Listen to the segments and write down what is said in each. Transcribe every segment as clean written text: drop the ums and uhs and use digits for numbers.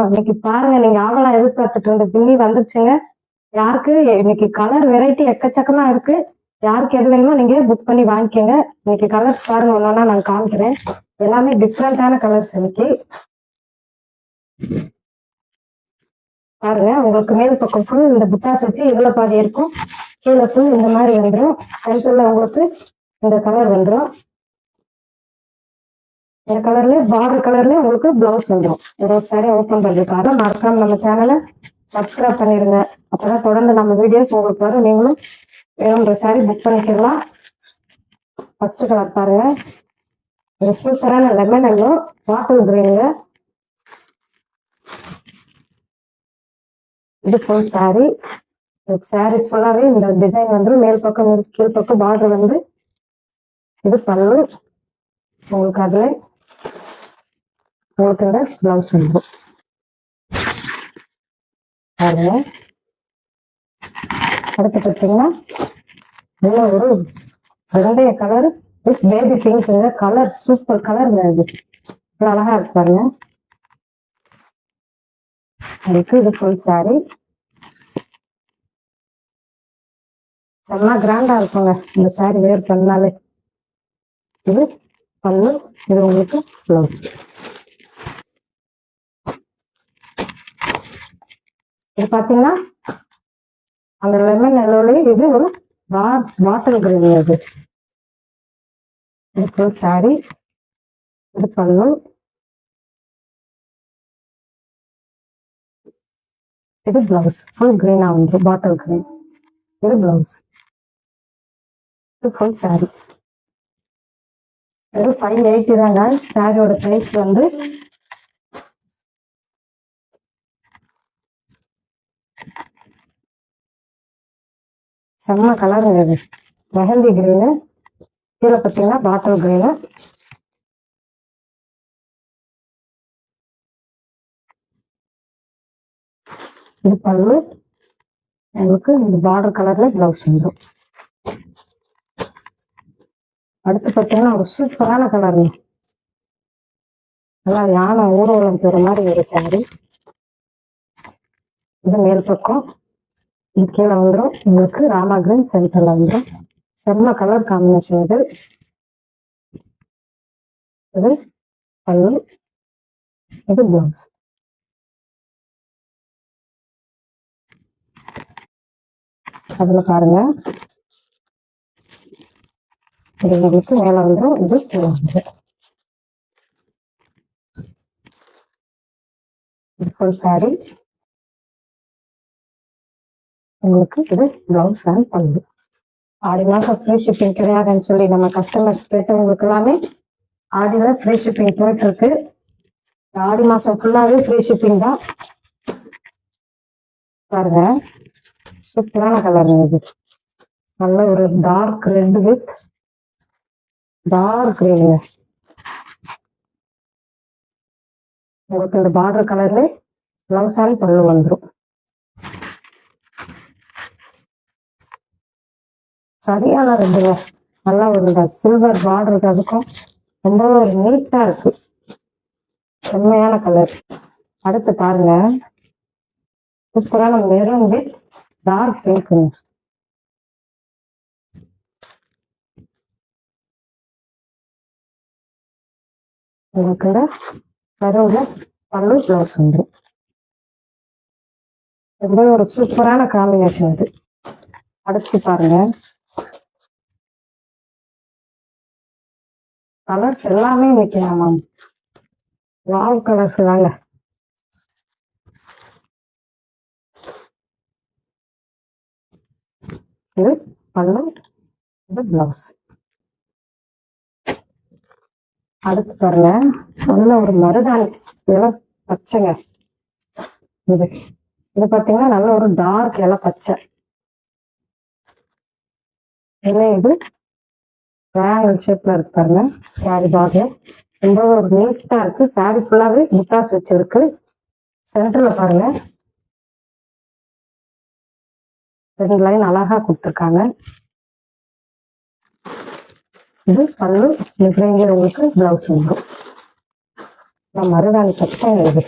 இன்னைக்கு பாருங்க, நீங்க ஆவலா எதிர்பார்த்துட்டு இருந்த பின்னி வந்துருச்சுங்க. யாருக்கு இன்னைக்கு கலர் வெரைட்டி எக்கச்சக்கமா இருக்கு. யாருக்கு எது வேணுமோ நீங்க புக் பண்ணி வாங்கிக்கோங்க. இன்னைக்கு கலர்ஸ் பாருங்க, ஒன்னொன்னா நான் காமிக்கிறேன். எல்லாமே டிஃப்ரெண்டான கலர்ஸ் இன்னைக்கு பாருங்க. உங்களுக்கு மேல் பக்கம் ஃபுல் இந்த புட்டாஸ் வச்சு இதுல பாதி இருக்கும், கீழே ஃபுல் இந்த மாதிரி வந்துடும். சென்டர்ல உங்களுக்கு இந்த கலர் வந்துடும். இந்த கலர்லயே பார்டர் கலர்லயே உங்களுக்கு பிளவுஸ் வந்துடும். ஒரு சாரி ஓப்பன் பண்றதுக்காக மறக்காம நம்ம சேனலை சப்ஸ்கிரைப் பண்ணிடுங்க. அப்பதான் தொடர்ந்து நம்ம வீடியோஸ் உங்களுக்கு வரும். நீங்களும் வேணுன்ற சாரி புக் பண்ணிக்கலாம். ஃபர்ஸ்ட் கலர் பாருங்க, ஒரு சூப்பரான லெமன் எல்லோ பாட்டில் கிரீனுங்க. இது ஃபுல் சாரி. சாரீஸ் ஃபுல்லாவே இந்த டிசைன் வந்து மேல் பக்கம் கீழ் பக்கம் பார்டர் வந்து இது பல்லு. உங்களுக்கு அதுல உங்களுக்கு இந்த பிளவுஸ் வந்துடும் பாருங்க. அடுத்து பார்த்தீங்கன்னா நல்ல ஒரு வெந்தய colour with baby pink colour. Super colour இது அழகா இருக்கு பாருங்க. அதுக்கு இது ஃபுல் சாரி செம்ம கிராண்டா இருக்குங்க இந்த சாரி வேர் பண்ணாலே. இது பல்லு, இது உங்களுக்கு பிளவுஸ். இது பாத்தீங்கன்னா அந்த லெமன் எல்லோலயே இது ஒரு பாட்டில் கிரீன். இது இது ஃபுல் சாரி, இது பல்லு, இது பிளவுஸ். ஃபுல் கிரீனா வந்து பாட்டில் கிரீன். இது பிளவுஸ், இது ஃபுல் சாரி. இது 580 தாங்க சாரியோட பிரைஸ் வந்து. செம்ம கலருங்க இது, மெஹந்தி கிரீனு. கீழே பார்த்தீங்கன்னா பாட்டில் கிரீனு. இது பல்லு, உங்களுக்கு இந்த பார்டர் கலர்ல பிளவுஸ் வந்துடும். அடுத்து பார்த்தீங்கன்னா ஒரு சூப்பரான கலருங்க, நல்லா யானை ஊர்வலம் போற மாதிரி ஒரு சாரி. இது மேல் பக்கம், இது கீழே வந்துடும். உங்களுக்கு ராமா கிரீன் சென்டர்ல வந்துடும். செம்ம கலர் காம்பினேஷன் இது. இது பல்லு, இது பிளவுஸ். அதுல பாருங்க, இது உங்களுக்கு மேல வந்துடும், இது கீழே வந்துடும். இது ஃபுல் சாரி, உங்களுக்கு இது பிளவுஸ் அண்ட் பல்லு. ஆடி மாசம் ஃப்ரீ ஷிப்பிங் கிடையாதுன்னு சொல்லி நம்ம கஸ்டமர்ஸ் கேட்டவங்களுக்கு எல்லாமே ஆடியில ஃப்ரீ ஷிப்பிங் போயிட்டு இருக்கு. ஆடி மாசம் ஃபுல்லாவே ஃப்ரீ ஷிப்பிங் தான். பாருங்க, சூப்பரான கலர் இது. நல்ல ஒரு dark red with dark green. உங்களுக்கு இந்த பார்டர் கலர்ல பிளவுஸ் அண்ட் பல்லு வந்துடும். சரியான ரெண்டுங்க, நல்லா ஒரு இந்த சில்வர் பார்டர் அதுக்கும் ரொம்ப ஒரு நீட்டா இருக்கு. செம்மையான கலர். அடுத்து பாருங்க, சூப்பரான மெரூன் வித் டார்க் பிங்க். உங்களுக்கு இந்த மெரூன்ல பல்லு பிளவுஸ் வந்துடும். ரொம்ப ஒரு சூப்பரான காம்பினேஷன் இது. அடுத்து பாருங்க, கலர்ஸ் எல்லாமே இன்னைக்கு ஆமாம் வாவ் கலர்ஸ் தாங்க. இது பல்லு, இது பிளவுஸ். அடுத்து பாருங்க, நல்ல ஒரு மருதாணி இலை பச்சைங்க. இது இது பாத்தீங்கன்னா நல்ல ஒரு டார்க் இலை பச்சை. இது ட்ரையாங்கிள் ஷேப்ல இருக்கு பாருங்க. சாரி பார்டர் ரொம்ப ஒரு நீட்டா இருக்கு. சாரி ஃபுல்லாவே புட்டாஸ் வச்சிருக்கு. சென்டர்ல பாருங்க 2 லைன் அழகா கொடுத்துருக்காங்க. இது பல்லு, உங்களுக்கு பிளவுஸ் வந்துடும். மருதாணி பச்சை இது.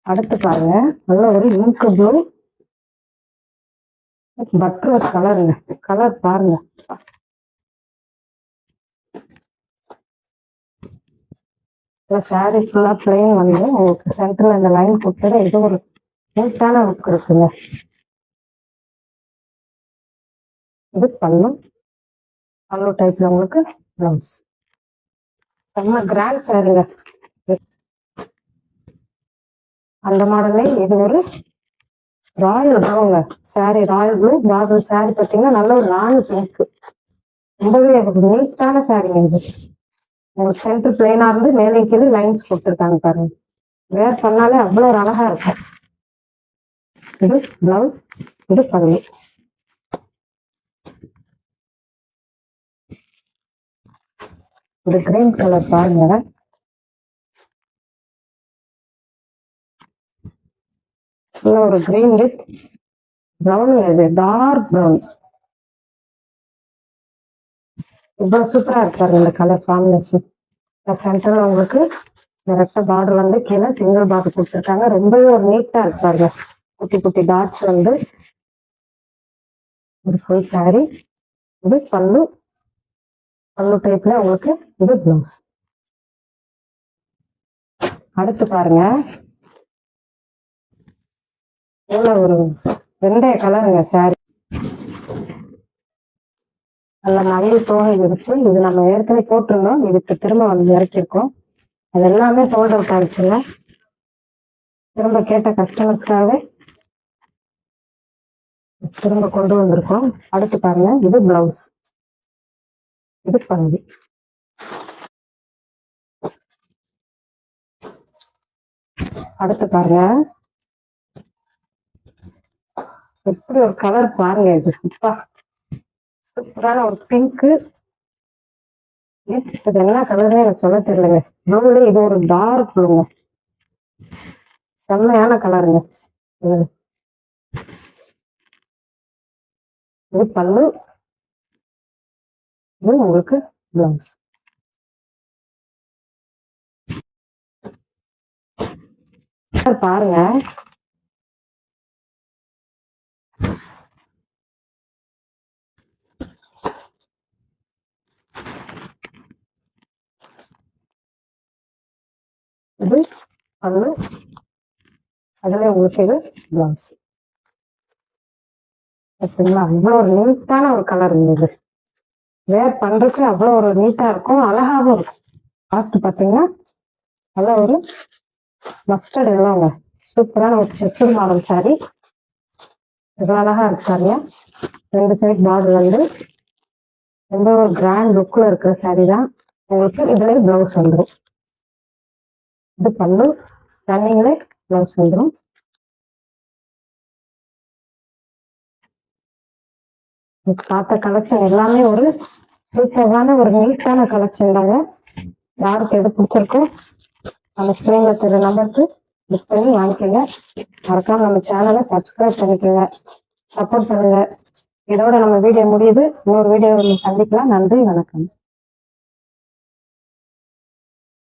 அடுத்து பாருங்க, நல்ல ஒரு இங்க் ப்ளூ பட்ரோஸ் கலருங்க. கலர் பாருங்க. சாரி ஃபுல்லா பிளெயின் வந்து உங்களுக்கு சென்டர்ல இந்த லைன் கொடுத்தது. இது ஒரு நீட்டான லுக் இருக்குங்க. இது பல்லு டைப்ல உங்களுக்கு பிளவுஸ். செம்ம கிராண்ட் சாரிங்க. அந்த மாடலே இது ஒரு ராயல் ப்ளூங்க sari. Royal blue border sari பார்த்தீங்கன்னா நல்ல ஒரு ராணி பிங்க். ரொம்பவே நீட்டான சாரிங்க இது. உங்களுக்கு சென்டர் பிளெயினா இருந்து மேலே கீழே லைன்ஸ் கொடுத்துருக்காங்க பாருங்க. வேர் பண்ணாலே அவ்வளோ ஒரு அழகா இருக்கும். இது பிளவுஸ், இது பல்லு. இது கிரீன் கலர் பாருங்க. ஒரு கிரீன் வித் ப்ரௌன். இது டார்க் ப்ரௌன். இவ்வளவு சூப்பரா இருப்பாரு இந்த கலர் காம்பினேஷன். சென்டர்ல உங்களுக்கு ரெட்ட பார்டர் வந்து கீழே சிங்கிள் பார்டர் கொடுத்துருக்காங்க. ரொம்பவே ஒரு நீட்டா இருப்பாருங்க. குட்டி குட்டி டாட்ஸ் வந்து ஒரு ஃபுல் சாரி. இது பல்லு டைப்ல உங்களுக்கு இது பிளவுஸ். அடுத்து பாருங்க, ஒரு வெந்தய கலருங்க சாரி. நல்ல மயில் தோகை விரிச்சு, இது நம்ம ஏற்கனவே போட்டிருந்தோம். இதுக்கு திரும்ப வந்து இறக்கிருக்கோம். அது எல்லாமே சோல்ட் அவுட் ஆயிடுச்சுங்க. திரும்ப கேட்ட கஸ்டமர்ஸ்க்காகவே திரும்ப கொண்டு வந்திருக்கோம். அடுத்து பாருங்க, இது பிளவுஸ், இது பல்லு. அடுத்து பாருங்க, எப்படி ஒரு கலர் பாருங்க. இது சூப்பரான ஒரு பிங்க். இது என்ன கலர்னே எனக்கு சொல்ல தெரியலங்க. ப்ளூல இது ஒரு டார்க் ப்ளூங்க. செம்மையான கலருங்க. இது பல்லு, இது உங்களுக்கு பிளவுஸ். பாருங்க, இது பல்லு, அதுல உங்களுக்கு இது பிளவுஸ். பார்த்தீங்களா, அவ்வளோ ஒரு நீட்டான ஒரு கலர் இருந்தது. வேர் பண்றதுக்கு அவ்வளோ ஒரு நீட்டா இருக்கும், அழகாகவும் இருக்கும். காஸ்ட் பார்த்தீங்கன்னா நல்ல ஒரு மஸ்டர்ட் எல்லாங்க. சூப்பரான ஒரு செக்குடு மாடல் சாரி. இவ்வளோ அழகா இருக்காருங்க. 2 சைட் பார்டர் வந்து ரொம்ப ஒரு கிராண்ட் லுக்ல இருக்கிற சாரி தான். உங்களுக்கு இதுல பிளவுஸ் வந்துடும். இது பல்லு, ரன்னிங்ல பிளவுஸ் வந்துடும். பார்த்த கலெக்ஷன் எல்லாமே ஒரு சூப்பரான ஒரு நீட்டான கலெக்ஷன் தாங்க. யாருக்கு எது பிடிச்சிருக்கோ நம்ம ஸ்கிரீன்ல தெரிய நம்பருக்கு புக் பண்ணி வாங்கிக்கோங்க. மறக்காம நம்ம சேனலை சப்ஸ்கிரைப் பண்ணிக்கோங்க, சப்போர்ட் பண்ணுங்க. இதோட நம்ம வீடியோ முடியுது. இன்னொரு வீடியோ சந்திக்கலாம். நன்றி, வணக்கம்.